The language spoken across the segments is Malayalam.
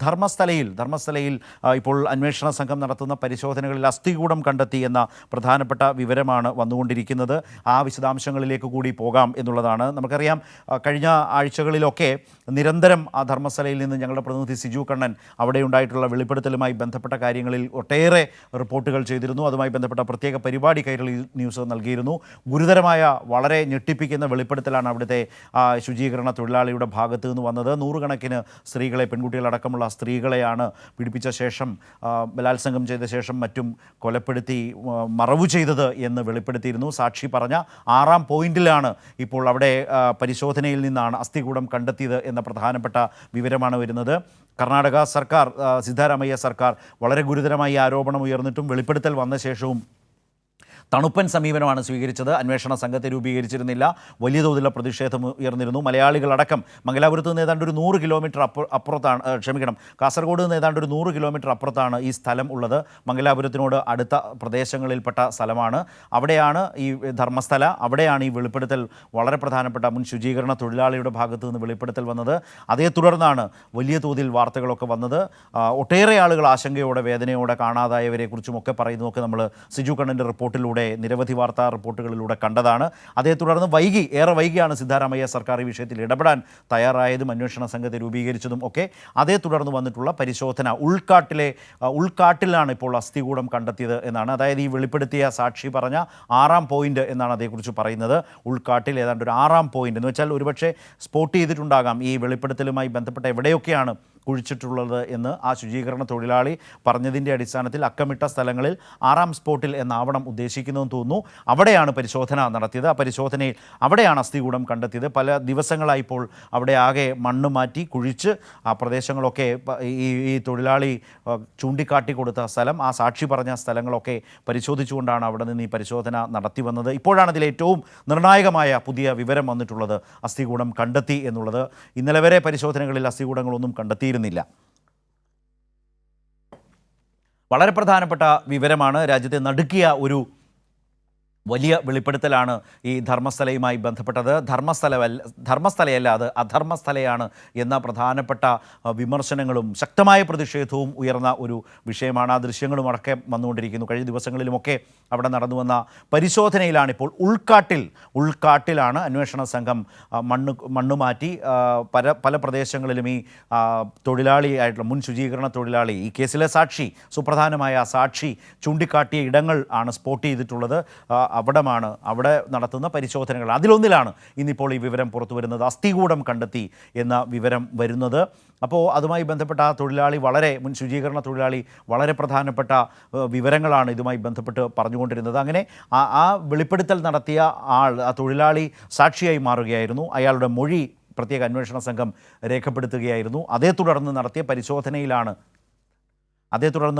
ധർമ്മസ്ഥലയിൽ ഇപ്പോൾ അന്വേഷണ സംഘം നടത്തുന്ന പരിശോധനകളിൽ അസ്ഥികൂടം കണ്ടെത്തി എന്ന പ്രധാനപ്പെട്ട വിവരമാണ് വന്നുകൊണ്ടിരിക്കുന്നത്. ആ വിശദാംശങ്ങളിലേക്ക് കൂടി പോകാം എന്നുള്ളതാണ്. നമുക്കറിയാം, കഴിഞ്ഞ ആഴ്ചകളിലൊക്കെ നിരന്തരം ആ ധർമ്മസ്ഥലയിൽ നിന്ന് ഞങ്ങളുടെ പ്രതിനിധി സിജു കണ്ണൻ അവിടെ ഉണ്ടായിട്ടുള്ള വെളിപ്പെടുത്തലുമായി ബന്ധപ്പെട്ട കാര്യങ്ങളിൽ ഒട്ടേറെ റിപ്പോർട്ടുകൾ ചെയ്തിരുന്നു. അതുമായി ബന്ധപ്പെട്ട പ്രത്യേക പരിപാടി കൈരളി ന്യൂസ് നൽകിയിരുന്നു. ഗുരുതരമായ വളരെ ഞെട്ടിപ്പിക്കുന്ന വെളിപ്പെടുത്തലാണ് അവിടുത്തെ ശുചീകരണ തൊഴിലാളിയുടെ ഭാഗത്തു നിന്ന് വന്നത്. നൂറുകണക്കിന് സ്ത്രീകളെ, പെൺകുട്ടികളടക്കമുള്ള സ്ത്രീകളെയാണ് പീഡിപ്പിച്ച ശേഷം, ബലാത്സംഗം ചെയ്ത ശേഷം മറ്റും കൊലപ്പെടുത്തി മറവു ചെയ്തത് എന്ന് വെളിപ്പെടുത്തിയിരുന്നു. സാക്ഷി പറഞ്ഞ 6-ാം പോയിന്റിലാണ് ഇപ്പോൾ അവിടെ പരിശോധനയിൽ നിന്നാണ് അസ്ഥികൂടം കണ്ടെത്തിയത് എന്ന പ്രധാനപ്പെട്ട വിവരമാണ് വരുന്നത്. കർണാടക സർക്കാർ, സിദ്ധരാമയ്യ സർക്കാർ വളരെ ഗുരുതരമായി ആരോപണം ഉയർന്നിട്ടും വെളിപ്പെടുത്തൽ വന്ന ശേഷവും തണുപ്പൻ സമീപനമാണ് സ്വീകരിച്ചത്. അന്വേഷണ സംഘത്തെ രൂപീകരിച്ചിരുന്നില്ല. വലിയ തോതിലുള്ള പ്രതിഷേധം ഉയർന്നിരുന്നു. മലയാളികളടക്കം മംഗലാപുരത്ത് നിന്ന് ഏതാണ്ട് ഒരു 100 കിലോമീറ്റർ അപ്പുറത്താണ്, കാസർഗോഡ് നിന്ന് ഏതാണ്ട് ഒരു 100 കിലോമീറ്റർ അപ്പുറത്താണ് ഈ സ്ഥലം ഉള്ളത്. മംഗലാപുരത്തിനോട് അടുത്ത പ്രദേശങ്ങളിൽപ്പെട്ട സ്ഥലമാണ്. അവിടെയാണ് ഈ ധർമ്മസ്ഥല. അവിടെയാണ് ഈ വെളിപ്പെടുത്തൽ, വളരെ പ്രധാനപ്പെട്ട മുൻ ശുചീകരണ തൊഴിലാളിയുടെ ഭാഗത്തു നിന്ന് വെളിപ്പെടുത്തൽ വന്നത്. അതേ തുടർന്നാണ് വലിയ തോതിൽ വാർത്തകളൊക്കെ വന്നത്. ഒട്ടേറെ ആളുകൾ ആശങ്കയോടെ, വേദനയോടെ കാണാതായവരെക്കുറിച്ചുമൊക്കെ പറയുന്നതൊക്കെ നമ്മൾ സിജു കണ്ണൻ്റെ റിപ്പോർട്ടിലൂടെ, നിരവധി വാർത്താ റിപ്പോർട്ടുകളിലൂടെ കണ്ടതാണ്. അതേ തുടർന്ന് ഏറെ വൈകിയാണ് സിദ്ധരാമയ്യ സർക്കാർ ഈ വിഷയത്തിൽ ഇടപെടാൻ തയ്യാറായതും അന്വേഷണ സംഘത്തെ രൂപീകരിച്ചതും ഒക്കെ. അതേ തുടർന്ന് വന്നിട്ടുള്ള പരിശോധന ഉൾക്കാട്ടിലാണ് ഇപ്പോൾ അസ്ഥികൂടം കണ്ടെത്തിയത് എന്നാണ്. അതായത് ഈ വെളിപ്പെടുത്തിയ സാക്ഷി പറഞ്ഞ 6-ാം പോയിന്റ് എന്നാണ് അതേക്കുറിച്ച് പറയുന്നത്. ഉൾക്കാട്ടിൽ ഏതാണ്ട് ഒരു 6-ാം പോയിന്റ് എന്ന് വെച്ചാൽ ഒരുപക്ഷെ സ്പോട്ട് ചെയ്തിട്ടുണ്ടാകാം ഈ വെളിപ്പെടുത്തലുമായി ബന്ധപ്പെട്ട എവിടെയൊക്കെയാണ് കുഴിച്ചിട്ടുള്ളത് എന്ന് ആ ശുചീകരണ തൊഴിലാളി പറഞ്ഞതിൻ്റെ അടിസ്ഥാനത്തിൽ അക്കമിട്ട സ്ഥലങ്ങളിൽ 6-ാം സ്പോട്ടിൽ എന്നാവണം ഉദ്ദേശിക്കുന്നതെന്ന് തോന്നുന്നു. അവിടെയാണ് പരിശോധന നടത്തിയത്. ആ പരിശോധനയിൽ അവിടെയാണ് അസ്ഥികൂടം കണ്ടെത്തിയത്. പല ദിവസങ്ങളായി ഇപ്പോൾ അവിടെ ആകെ മണ്ണ് മാറ്റി കുഴിച്ച് ആ പ്രദേശങ്ങളൊക്കെ, ഈ തൊഴിലാളി ചൂണ്ടിക്കാട്ടി കൊടുത്ത സ്ഥലം, ആ സാക്ഷി പറഞ്ഞ സ്ഥലങ്ങളൊക്കെ പരിശോധിച്ചുകൊണ്ടാണ് അവിടെ നിന്ന് ഈ പരിശോധന നടത്തി വന്നത്. ഇപ്പോഴാണ് അതിൽ ഏറ്റവും നിർണായകമായ പുതിയ വിവരം വന്നിട്ടുള്ളത്. അസ്ഥികൂടം കണ്ടെത്തി എന്നുള്ളത്. ഇന്നലെ വരെ പരിശോധനകളിൽ അസ്ഥികൂടങ്ങളൊന്നും കണ്ടെത്തിയിരുന്നില്ല. വളരെ പ്രധാനപ്പെട്ട വിവരമാണ്. രാജ്യത്തെ നടുക്കിയ ഒരു വലിയ വെളിപ്പെടുത്തലാണ് ഈ ധർമ്മസ്ഥലയുമായി ബന്ധപ്പെട്ടത്. ധർമ്മസ്ഥലയല്ല, അത് അധർമ്മസ്ഥലയാണ് എന്ന പ്രധാനപ്പെട്ട വിമർശനങ്ങളും ശക്തമായ പ്രതിഷേധവും ഉയർന്ന ഒരു വിഷയമാണ്. ആ ദൃശ്യങ്ങളും അടക്കം വന്നുകൊണ്ടിരിക്കുന്നു. കഴിഞ്ഞ ദിവസങ്ങളിലുമൊക്കെ അവിടെ നടന്നു വന്ന പരിശോധനയിലാണിപ്പോൾ ഉൾക്കാട്ടിലാണ് അന്വേഷണ സംഘം മണ്ണ് മാറ്റി പല പ്രദേശങ്ങളിലും ഈ തൊഴിലാളിയായിട്ടുള്ള മുൻ ശുചീകരണ തൊഴിലാളി, ഈ കേസിലെ സാക്ഷി, സുപ്രധാനമായ സാക്ഷി ചൂണ്ടിക്കാട്ടിയ ഇടങ്ങൾ ആണ് സ്പോട്ട് ചെയ്തിട്ടുള്ളത്. അവിടെ നടത്തുന്ന പരിശോധനകൾ, അതിലൊന്നിലാണ് ഇന്നിപ്പോൾ ഈ വിവരം പുറത്തു വരുന്നത്. അസ്ഥികൂടം കണ്ടെത്തി എന്ന വിവരം വരുന്നത്. അപ്പോൾ അതുമായി ബന്ധപ്പെട്ട ആ തൊഴിലാളി, മുൻ ശുചീകരണ തൊഴിലാളി വളരെ പ്രധാനപ്പെട്ട വിവരങ്ങളാണ് ഇതുമായി ബന്ധപ്പെട്ട് പറഞ്ഞുകൊണ്ടിരുന്നത്. അങ്ങനെ ആ വെളിപ്പെടുത്തൽ നടത്തിയ ആ തൊഴിലാളി സാക്ഷിയായി മാറുകയായിരുന്നു. അയാളുടെ മൊഴി പ്രത്യേക അന്വേഷണ സംഘം രേഖപ്പെടുത്തുകയായിരുന്നു. അതേ തുടർന്ന്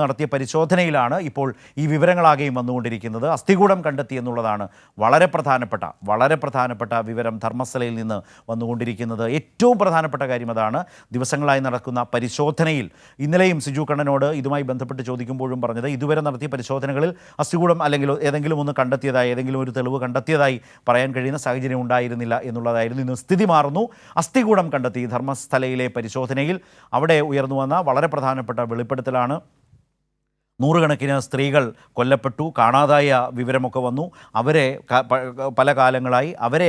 നടത്തിയ പരിശോധനയിലാണ് ഇപ്പോൾ ഈ വിവരങ്ങളാകെയും വന്നുകൊണ്ടിരിക്കുന്നത്. അസ്ഥികൂടം കണ്ടെത്തി എന്നുള്ളതാണ് വളരെ പ്രധാനപ്പെട്ട വിവരം ധർമ്മസ്ഥലയിൽ നിന്ന് വന്നുകൊണ്ടിരിക്കുന്നത്. ഏറ്റവും പ്രധാനപ്പെട്ട കാര്യം അതാണ്. ദിവസങ്ങളായി നടക്കുന്ന പരിശോധനയിൽ ഇന്നലെയും സിജു കണ്ണനോട് ഇതുമായി ബന്ധപ്പെട്ട് ചോദിക്കുമ്പോഴും പറഞ്ഞത്, ഇതുവരെ നടത്തിയ പരിശോധനകളിൽ അസ്ഥികൂടം അല്ലെങ്കിൽ ഏതെങ്കിലും ഒന്ന് കണ്ടെത്തിയതായി, ഏതെങ്കിലും ഒരു തെളിവ് കണ്ടെത്തിയതായി പറയാൻ കഴിയുന്ന സാഹചര്യം ഉണ്ടായിരുന്നില്ല എന്നുള്ളതായിരുന്നു. ഇന്ന് സ്ഥിതി മാറുന്നു. അസ്ഥികൂടം കണ്ടെത്തി ധർമ്മസ്ഥലയിലെ പരിശോധനയിൽ. അവിടെ ഉയർന്നു വന്ന വളരെ പ്രധാനപ്പെട്ട വെളിപ്പെടുത്തലാണ്. നൂറുകണക്കിന് സ്ത്രീകൾ കൊല്ലപ്പെട്ടു, കാണാതായ വിവരമൊക്കെ വന്നു. പല കാലങ്ങളായി അവരെ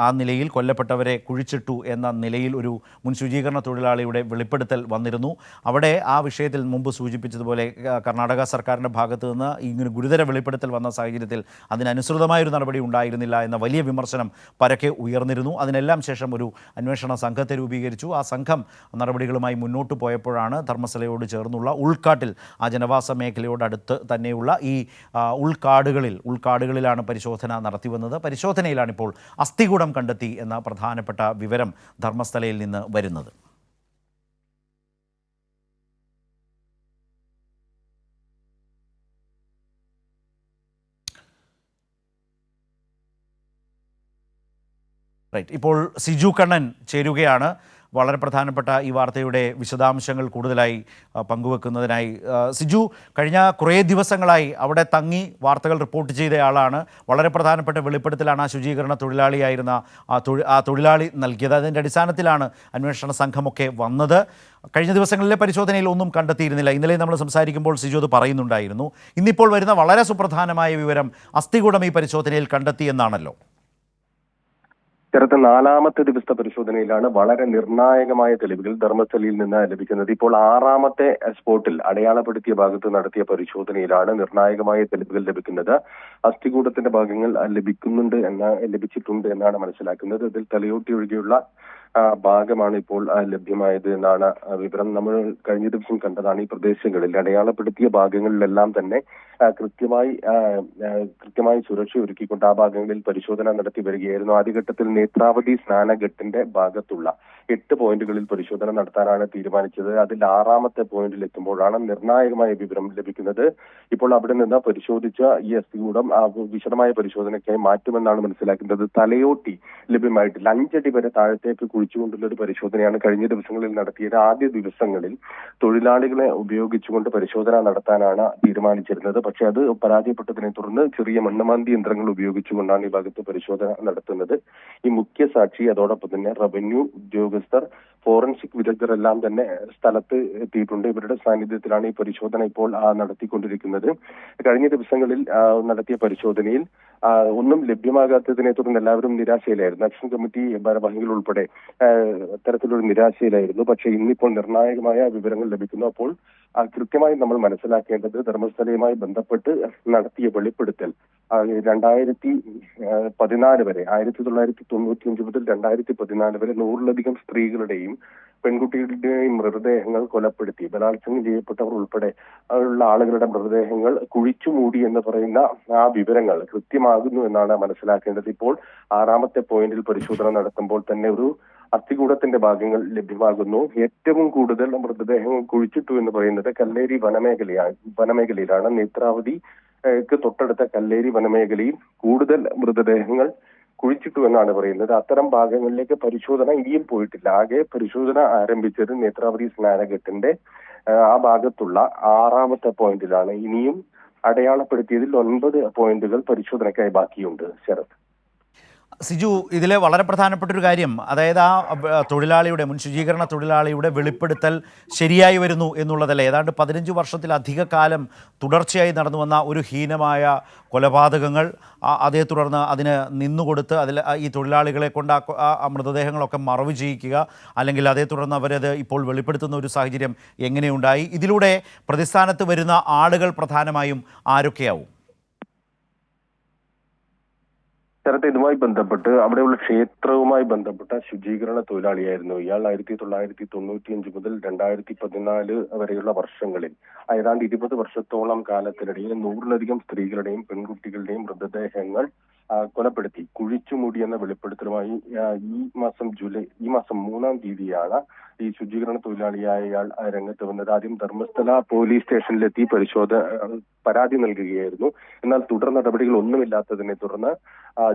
ആ നിലയിൽ, കൊല്ലപ്പെട്ടവരെ കുഴിച്ചിട്ടു എന്ന നിലയിൽ ഒരു മുൻ ശുചീകരണ തൊഴിലാളിയുടെ വെളിപ്പെടുത്തൽ വന്നിരുന്നു. അവിടെ ആ വിഷയത്തിൽ മുമ്പ് സൂചിപ്പിച്ചതുപോലെ കർണാടക സർക്കാരിൻ്റെ ഭാഗത്തു നിന്ന് ഇങ്ങനെ ഗുരുതര വെളിപ്പെടുത്തൽ വന്ന സാഹചര്യത്തിൽ അതിനനുസൃതമായൊരു നടപടി ഉണ്ടായിരുന്നില്ല എന്ന വലിയ വിമർശനം പരക്കെ ഉയർന്നിരുന്നു. അതിനെല്ലാം ശേഷം ഒരു അന്വേഷണ സംഘത്തെ രൂപീകരിച്ചു. ആ സംഘം നടപടികളുമായി മുന്നോട്ട് പോയപ്പോഴാണ് ധർമ്മസ്ഥലയോട് ചേർന്നുള്ള ഉൾക്കാട്ടിൽ, ആ ജനവാസ മേഖലയോടടുത്ത് തന്നെയുള്ള ഈ ഉൾക്കാടുകളിലാണ് പരിശോധന നടത്തി വന്നത്. പരിശോധനയിലാണിപ്പോൾ അസ്ഥികൂടം കണ്ടെത്തി എന്ന പ്രധാനപ്പെട്ട വിവരം ധർമ്മസ്ഥലയിൽ നിന്ന് വരുന്നത്. ഇപ്പോൾ സിജു കണ്ണൻ ചേരുകയാണ്. വളരെ പ്രധാനപ്പെട്ട ഈ വാർത്തയുടെ വിശദാംശങ്ങൾ കൂടുതലായി പങ്കുവെക്കുന്നതിനായി. സിജു, കഴിഞ്ഞ കുറേ ദിവസങ്ങളായി അവിടെ തങ്ങി വാർത്തകൾ റിപ്പോർട്ട് ചെയ്തയാളാണ്. വളരെ പ്രധാനപ്പെട്ട വെളിപ്പെടുത്തലാണ് ആ ശുചീകരണ തൊഴിലാളിയായിരുന്ന ആ തൊഴിലാളി നൽകിയത്. അതിൻ്റെ അടിസ്ഥാനത്തിലാണ് അന്വേഷണ സംഘമൊക്കെ വന്നത്. കഴിഞ്ഞ ദിവസങ്ങളിലെ പരിശോധനയിൽ ഒന്നും കണ്ടെത്തിയിരുന്നില്ല. ഇന്നലെ നമ്മൾ സംസാരിക്കുമ്പോൾ സിജു അത് പറയുന്നുണ്ടായിരുന്നു. ഇന്നിപ്പോൾ വരുന്ന വളരെ സുപ്രധാനമായ വിവരം അസ്ഥികൂടം ഈ പരിശോധനയിൽ കണ്ടെത്തിയെന്നാണല്ലോ. ഇത്തരത്തെ 4ാമത്തെ ദിവസത്തെ പരിശോധനയിലാണ് വളരെ നിർണായകമായ തെളിവുകൾ ധർമ്മസ്ഥലയിൽ നിന്ന് ലഭിക്കുന്നത്. ഇപ്പോൾ 6ാമത്തെ സ്പോട്ടിൽ അടയാളപ്പെടുത്തിയ ഭാഗത്ത് നടത്തിയ പരിശോധനയിലാണ് നിർണായകമായ തെളിവുകൾ ലഭിക്കുന്നത്. അസ്ഥികൂടത്തിന്റെ ഭാഗങ്ങൾ ലഭിച്ചിട്ടുണ്ട് എന്നാണ് മനസ്സിലാക്കുന്നത്. ഇതിൽ തലയോട്ടി ഒഴികെയുള്ള ഭാഗമാണ് ഇപ്പോൾ ലഭ്യമായത് എന്നാണ് വിവരം. നമ്മൾ കഴിഞ്ഞ ദിവസം കണ്ടതാണ്. ഈ പ്രദേശങ്ങളിൽ അടയാളപ്പെടുത്തിയ ഭാഗങ്ങളിലെല്ലാം തന്നെ കൃത്യമായി സുരക്ഷ ഒരുക്കിക്കൊണ്ട് ആ ഭാഗങ്ങളിൽ പരിശോധന നടത്തി വരികയായിരുന്നു. ആദ്യഘട്ടത്തിൽ നേത്രാവതി സ്നാനഘട്ടിന്റെ ഭാഗത്തുള്ള 8 പോയിന്റുകളിൽ പരിശോധന നടത്താനാണ് തീരുമാനിച്ചത്. അതിൽ 6ാമത്തെ പോയിന്റിൽ എത്തുമ്പോഴാണ് നിർണായകമായ വിവരം ലഭിക്കുന്നത്. ഇപ്പോൾ അവിടെ നിന്ന് പരിശോധിച്ച ഈ അസ്ഥികൂടം വിശദമായ പരിശോധനയ്ക്കായി മാറ്റുമെന്നാണ് മനസ്സിലാക്കുന്നത്. തലയോട്ടി ലഭ്യമായിട്ടില്ല. 5 അടി വരെ താഴത്തേക്ക് കുഴിച്ചുകൊണ്ടുള്ള ഒരു പരിശോധനയാണ് കഴിഞ്ഞ ദിവസങ്ങളിൽ നടത്തിയത്. ആദ്യ ദിവസങ്ങളിൽ തൊഴിലാളികളെ ഉപയോഗിച്ചുകൊണ്ട് പരിശോധന നടത്താനാണ് തീരുമാനിച്ചിരുന്നത്. പക്ഷെ അത് പരാജയപ്പെട്ടതിനെ തുടർന്ന് ചെറിയ മണ്ണുമാന്തി യന്ത്രങ്ങൾ ഉപയോഗിച്ചുകൊണ്ടാണ് ഈ ഭാഗത്ത് പരിശോധന നടത്തുന്നത്. ഈ മുഖ്യ സാക്ഷി, അതോടൊപ്പം തന്നെ റവന്യൂ ഉദ്യോഗസ്ഥർ, ഫോറൻസിക് വിദഗ്ധരെല്ലാം തന്നെ സ്ഥലത്ത് എത്തിയിട്ടുണ്ട്. ഇവരുടെ സാന്നിധ്യത്തിലാണ് ഈ പരിശോധന ഇപ്പോൾ നടത്തിക്കൊണ്ടിരിക്കുന്നത്. കഴിഞ്ഞ ദിവസങ്ങളിൽ നടത്തിയ പരിശോധനയിൽ ഒന്നും ലഭ്യമാകാത്തതിനെ തുടർന്ന് എല്ലാവരും നിരാശയിലായിരുന്നു. ആക്ഷൻ കമ്മിറ്റി ഭാരവാഹികൾ ഉൾപ്പെടെ അത്തരത്തിലൊരു നിരാശയിലായിരുന്നു. പക്ഷേ ഇന്നിപ്പോൾ നിർണായകമായ വിവരങ്ങൾ ലഭിക്കുന്നു. അപ്പോൾ കൃത്യമായി നമ്മൾ മനസ്സിലാക്കേണ്ടത് ധർമ്മസ്ഥലയുമായി ബന്ധപ്പെട്ട് നടത്തിയ വെളിപ്പെടുത്തൽ 2014 വരെ 1995 മുതൽ 2014 വരെ 100-ലധികം സ്ത്രീകളുടെയും പെൺകുട്ടികളുടെയും മൃതദേഹങ്ങൾ കൊലപ്പെടുത്തി ബലാത്സംഗം ചെയ്യപ്പെട്ടവർ ഉൾപ്പെടെ ഉള്ള ആളുകളുടെ മൃതദേഹങ്ങൾ കുഴിച്ചുമൂടി എന്ന് പറയുന്ന ആ വിവരങ്ങൾ കൃത്യമാകുന്നു എന്നാണ് മനസ്സിലാക്കേണ്ടത്. ഇപ്പോൾ 6ാമത്തെ പോയിന്റിൽ പരിശോധന നടത്തുമ്പോൾ തന്നെ ഒരു അസ്ഥികൂടത്തിന്റെ ഭാഗങ്ങൾ ലഭ്യമാകുന്നു. ഏറ്റവും കൂടുതൽ മൃതദേഹങ്ങൾ കുഴിച്ചിട്ടു എന്ന് പറയുന്നത് കല്ലേരി വനമേഖലയിലാണ്. നേത്രാവതിക്ക് തൊട്ടടുത്ത കല്ലേരി വനമേഖലയിൽ കൂടുതൽ മൃതദേഹങ്ങൾ കുഴിച്ചിട്ടു എന്നാണ് പറയുന്നത്. അത്തരം ഭാഗങ്ങളിലേക്ക് പരിശോധന ഇനിയും പോയിട്ടില്ല. ആകെ പരിശോധന ആരംഭിച്ചത് നേത്രാവതി സ്നാനഘട്ടിന്റെ ആ ഭാഗത്തുള്ള 6ാമത്തെ പോയിന്റിലാണ്. ഇനിയും അടയാളപ്പെടുത്തിയതിൽ 9 പോയിന്റുകൾ പരിശോധനയ്ക്കായി ബാക്കിയുണ്ട്. ശരത്. സിജു, ഇതിലെ വളരെ പ്രധാനപ്പെട്ട ഒരു കാര്യം, അതായത് ആ തൊഴിലാളിയുടെ മുൻ ശുചീകരണ തൊഴിലാളിയുടെ വെളിപ്പെടുത്തൽ ശരിയായി വരുന്നു എന്നുള്ളതല്ല. ഏതാണ്ട് 15 വർഷത്തിലധിക കാലം തുടർച്ചയായി നടന്നു വന്ന ഒരു ഹീനമായ കൊലപാതകങ്ങൾ, അതേ തുടർന്ന് അതിന് നിന്നുകൊടുത്ത് ഈ തൊഴിലാളികളെ കൊണ്ട് ആ മൃതദേഹങ്ങളൊക്കെ മറവ് ചെയ്യിക്കുക, അല്ലെങ്കിൽ അതേ തുടർന്ന് അവരത് ഇപ്പോൾ വെളിപ്പെടുത്തുന്ന ഒരു സാഹചര്യം എങ്ങനെയുണ്ടായി? ഇതിലൂടെ പ്രതിസ്ഥാനത്ത് വരുന്ന ആളുകൾ പ്രധാനമായും ആരൊക്കെയാവും? ഇതുമായി ബന്ധപ്പെട്ട് അവിടെയുള്ള ക്ഷേത്രവുമായി ബന്ധപ്പെട്ട ശുചീകരണ തൊഴിലാളിയായിരുന്നു ഇയാൾ. 1995 മുതൽ 2014 വരെയുള്ള വർഷങ്ങളിൽ ഏതാണ്ട് 20 വർഷത്തോളം കാലത്തിനിടയിൽ 100-ലധികം സ്ത്രീകളുടെയും പെൺകുട്ടികളുടെയും മൃതദേഹങ്ങൾ കൊലപ്പെടുത്തി കുഴിച്ചുമൂടി എന്ന വെളിപ്പെടുത്തലുമായി ഈ മാസം 3-ാം തീയതിയാണ് ഈ ശുചീകരണ തൊഴിലാളിയായ ഇയാൾ രംഗത്ത് വന്നത്. ആദ്യം ധർമ്മസ്ഥല പോലീസ് സ്റ്റേഷനിലെത്തി പരാതി നൽകുകയായിരുന്നു. എന്നാൽ തുടർ നടപടികൾ ഒന്നുമില്ലാത്തതിനെ തുടർന്ന്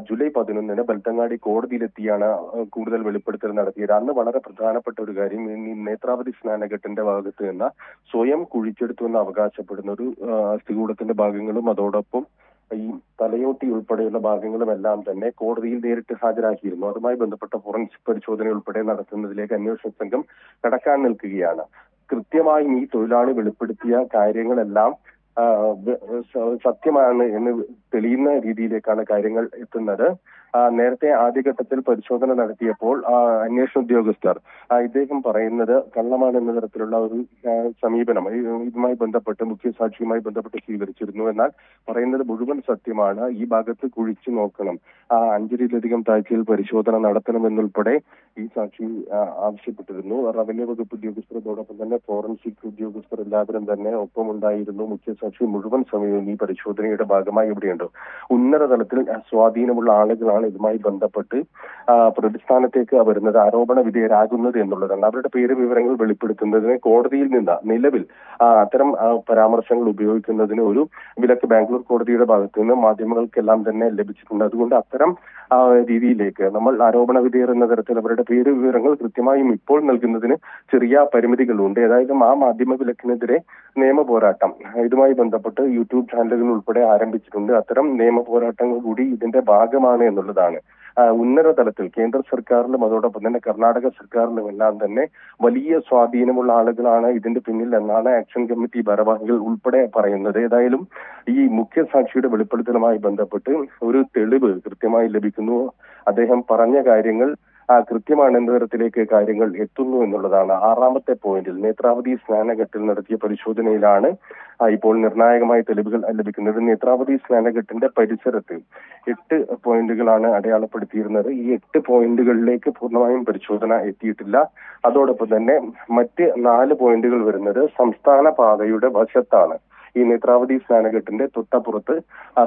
ജൂലൈ 11-ന് ബെൽത്തങ്ങാടി കോടതിയിലെത്തിയാണ് കൂടുതൽ വെളിപ്പെടുത്തൽ നടത്തിയത്. അന്ന് വളരെ പ്രധാനപ്പെട്ട ഒരു കാര്യം, ഈ നേത്രാവതി സ്നാനഘട്ടിന്റെ ഭാഗത്ത് നിന്ന് സ്വയം കുഴിച്ചെടുത്തു എന്ന് അവകാശപ്പെടുന്ന ഒരു അസ്ഥികൂടത്തിന്റെ ഭാഗങ്ങളും അതോടൊപ്പം ഈ തലയോട്ടി ഉൾപ്പെടെയുള്ള ഭാഗങ്ങളും എല്ലാം തന്നെ കോടതിയിൽ നേരിട്ട് ഹാജരാക്കിയിരുന്നു. അതുമായി ബന്ധപ്പെട്ട ഫോറൻസിക് പരിശോധന ഉൾപ്പെടെ നടത്തുന്നതിലേക്ക് അന്വേഷണ സംഘം കടക്കാൻ നിൽക്കുകയാണ്. കൃത്യമായും ഈ തൊഴിലാളി വെളിപ്പെടുത്തിയ കാര്യങ്ങളെല്ലാം സത്യമാണ് എന്ന് തെളിയുന്ന രീതിയിലേക്കാണ് കാര്യങ്ങൾ എത്തുന്നത്. നേരത്തെ ആദ്യഘട്ടത്തിൽ പരിശോധന നടത്തിയപ്പോൾ അന്വേഷണ ഉദ്യോഗസ്ഥർ ഇദ്ദേഹം പറയുന്നത് കള്ളമാണ് എന്ന തരത്തിലുള്ള ഒരു സമീപനം ഇതുമായി ബന്ധപ്പെട്ട് മുഖ്യസാക്ഷിയുമായി ബന്ധപ്പെട്ട് സ്വീകരിച്ചിരുന്നു. എന്നാൽ പറയുന്നത് മുഴുവൻ സത്യമാണ്, ഈ ഭാഗത്ത് കുഴിച്ചു നോക്കണം, 5 അടിയിലധികം താഴ്ചയിൽ പരിശോധന നടത്തണമെന്നുൾപ്പെടെ ഈ സാക്ഷി ആവശ്യപ്പെട്ടിരുന്നു. റവന്യൂ വകുപ്പ് ഉദ്യോഗസ്ഥരോടൊപ്പം തന്നെ ഫോറൻസിക് ഉദ്യോഗസ്ഥർ എല്ലാവരും തന്നെ ഒപ്പമുണ്ടായിരുന്നു. മുഖ്യസാക്ഷി മുഴുവൻ സമയവും ഈ പരിശോധനയുടെ ഭാഗമായി ഇവിടെയുണ്ട്. ഉന്നത തലത്തിൽ സ്വാധീനമുള്ള ആളുകളാണ് ഇതുമായി ബന്ധപ്പെട്ട് പ്രതിസ്ഥാനത്തേക്ക് വരുന്നത്, ആരോപണ വിധേയരാകുന്നത് എന്നുള്ളതാണ്. അവരുടെ പേര് വിവരങ്ങൾ വെളിപ്പെടുത്തുന്നതിന് കോടതിയിൽ നിന്ന് നിലവിൽ അത്തരം പരാമർശങ്ങൾ ഉപയോഗിക്കുന്നതിന് ഒരു വിലക്ക് ബാംഗ്ലൂർ കോടതിയുടെ ഭാഗത്തു നിന്ന് മാധ്യമങ്ങൾക്കെല്ലാം തന്നെ ലഭിച്ചിട്ടുണ്ട്. അതുകൊണ്ട് അത്തരം ആ രീതിയിലേക്ക് നമ്മൾ ആരോപണ വിധേയർ എന്ന തരത്തിൽ അവരുടെ പേര് വിവരങ്ങൾ കൃത്യമായും ഇപ്പോൾ നൽകുന്നതിന് ചെറിയ പരിമിതികളുണ്ട്. ഏതായാലും ആ മാധ്യമ വിലക്കിനെതിരെ നിയമ പോരാട്ടം ഇതുമായി ബന്ധപ്പെട്ട് യൂട്യൂബ് ചാനലുകൾ ഉൾപ്പെടെ ആരംഭിച്ചിട്ടുണ്ട്. അത്തരം നിയമ പോരാട്ടങ്ങൾ കൂടി ഇതിന്റെ ഭാഗമാണ് എന്നുള്ളതാണ്. ഉന്നത തലത്തിൽ കേന്ദ്ര സർക്കാരിലും അതോടൊപ്പം തന്നെ കർണാടക സർക്കാരിലും എല്ലാം തന്നെ വലിയ സ്വാധീനമുള്ള ആളുകളാണ് ഇതിന്റെ പിന്നിൽ എന്നാണ് ആക്ഷൻ കമ്മിറ്റി ഭാരവാഹികൾ ഉൾപ്പെടെ പറയുന്നത്. ഏതായാലും ഈ മുഖ്യസാക്ഷിയുടെ വെളിപ്പെടുത്തലുമായി ബന്ധപ്പെട്ട് ഒരു തെളിവ് കൃത്യമായി ലഭിക്കുന്നു. അദ്ദേഹം പറഞ്ഞ കാര്യങ്ങൾ കൃത്യമാണ് എന്ന തരത്തിലേക്ക് കാര്യങ്ങൾ എത്തുന്നു എന്നുള്ളതാണ്. 6ാമത്തെ പോയിന്റിൽ നേത്രാവതി സ്നാനഘട്ടിൽ നടത്തിയ പരിശോധനയിലാണ് ഇപ്പോൾ നിർണായകമായ തെളിവുകൾ ലഭിക്കുന്നത്. നേത്രാവതി സ്നാനഘട്ടിന്റെ പരിസരത്ത് 8 പോയിന്റുകളാണ് അടയാളപ്പെടുത്തിയിരുന്നത്. ഈ 8 പോയിന്റുകളിലേക്ക് പൂർണ്ണമായും പരിശോധന എത്തിയിട്ടില്ല. അതോടൊപ്പം തന്നെ മറ്റ് 4 പോയിന്റുകൾ വരുന്നത് സംസ്ഥാന പാതയുടെ വശത്താണ്. ഈ നേത്രാവതി സ്നാനഘട്ടിന്റെ തൊട്ടപ്പുറത്ത്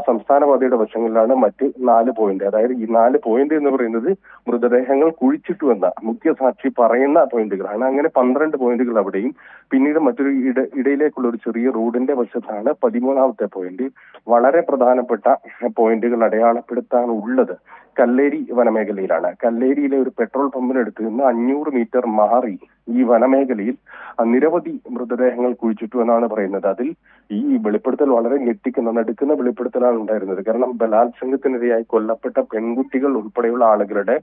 സംസ്ഥാന പാതയുടെ വശങ്ങളിലാണ് മറ്റ് 4 പോയിന്റ്. അതായത് ഈ 4 പോയിന്റ് എന്ന് പറയുന്നത് മൃതദേഹങ്ങൾ കുഴിച്ചിട്ടുവെന്ന മുഖ്യസാക്ഷി പറയുന്ന പോയിന്റുകളാണ്. അങ്ങനെ 12 പോയിന്റുകൾ അവിടെയും പിന്നീട് മറ്റൊരു ഇടയിലേക്കുള്ള ഒരു ചെറിയ റോഡിന്റെ വശത്താണ് 13ാമത്തെ പോയിന്റ്. വളരെ പ്രധാനപ്പെട്ട പോയിന്റുകൾ അടയാളപ്പെടുത്താനുള്ളത് കല്ലേരി വനമേഖലയിലാണ്. കല്ലേരിയിലെ ഒരു പെട്രോൾ പമ്പിനടുത്ത് നിന്ന് 500 മീറ്റർ മാറി ഈ വനമേഖലയിൽ നിരവധി മൃതദേഹങ്ങൾ കുഴിച്ചിട്ടു എന്നാണ് പറയുന്നത്. അതിൽ ഈ വെളിപ്പെടുത്തൽ വളരെ നടുക്കുന്ന വെളിപ്പെടുത്തലാണ് ഉണ്ടായിരുന്നത്. കാരണം ബലാത്സംഗത്തിനിരയായി കൊല്ലപ്പെട്ട പെൺകുട്ടികൾ ഉൾപ്പെടെയുള്ള ആളുകളുടെ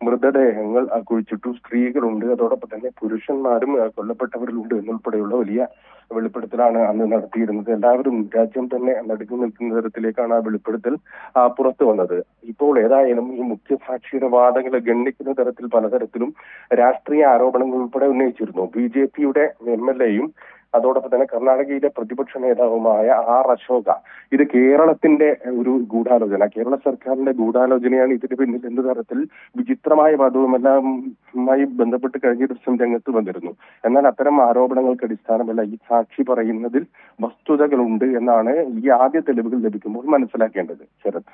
മൃതദേഹങ്ങൾ കുഴിച്ചിട്ടു. സ്ത്രീകളുണ്ട്, അതോടൊപ്പം തന്നെ പുരുഷന്മാരും കൊല്ലപ്പെട്ടവരിലുണ്ട് എന്നുൾപ്പെടെയുള്ള വലിയ വെളിപ്പെടുത്തലാണ് അന്ന് നടത്തിയിരുന്നത്. എല്ലാവരും രാജ്യം തന്നെ നടുങ്ങി നിൽക്കുന്ന തരത്തിലേക്കാണ് ആ വെളിപ്പെടുത്തൽ പുറത്തു വന്നത്. ഇപ്പോൾ ഏതായാലും ഈ മുഖ്യസാക്ഷിയുടെ വാദങ്ങളെ ഗണ്ണിക്കുന്ന തരത്തിൽ പലതരത്തിലും രാഷ്ട്രീയ ആരോപണങ്ങൾ ഉൾപ്പെടെ ഉന്നയിച്ചിരുന്നു. BJPയുടെ MLAയും അതോടൊപ്പം തന്നെ കർണാടകയിലെ പ്രതിപക്ഷ നേതാവുമായ R. അശോക ഇത് കേരളത്തിന്റെ ഒരു ഗൂഢാലോചന, കേരള സർക്കാരിന്റെ ഗൂഢാലോചനയാണ് ഇതിന് പിന്നിൽ എന്ന തരത്തിൽ വിചിത്രമായ വാദവുമെല്ലാമായി ബന്ധപ്പെട്ട് കഴിഞ്ഞ ദിവസം രംഗത്ത് വന്നിരുന്നു. എന്നാൽ അത്തരം ആരോപണങ്ങൾക്ക് അടിസ്ഥാനമല്ല. ഈ സാക്ഷി പറയുന്നതിൽ വസ്തുതകളുണ്ട് എന്നാണ് ഈ ആദ്യ തെളിവുകൾ ലഭിക്കുമ്പോൾ മനസ്സിലാക്കേണ്ടത്. ശരത്.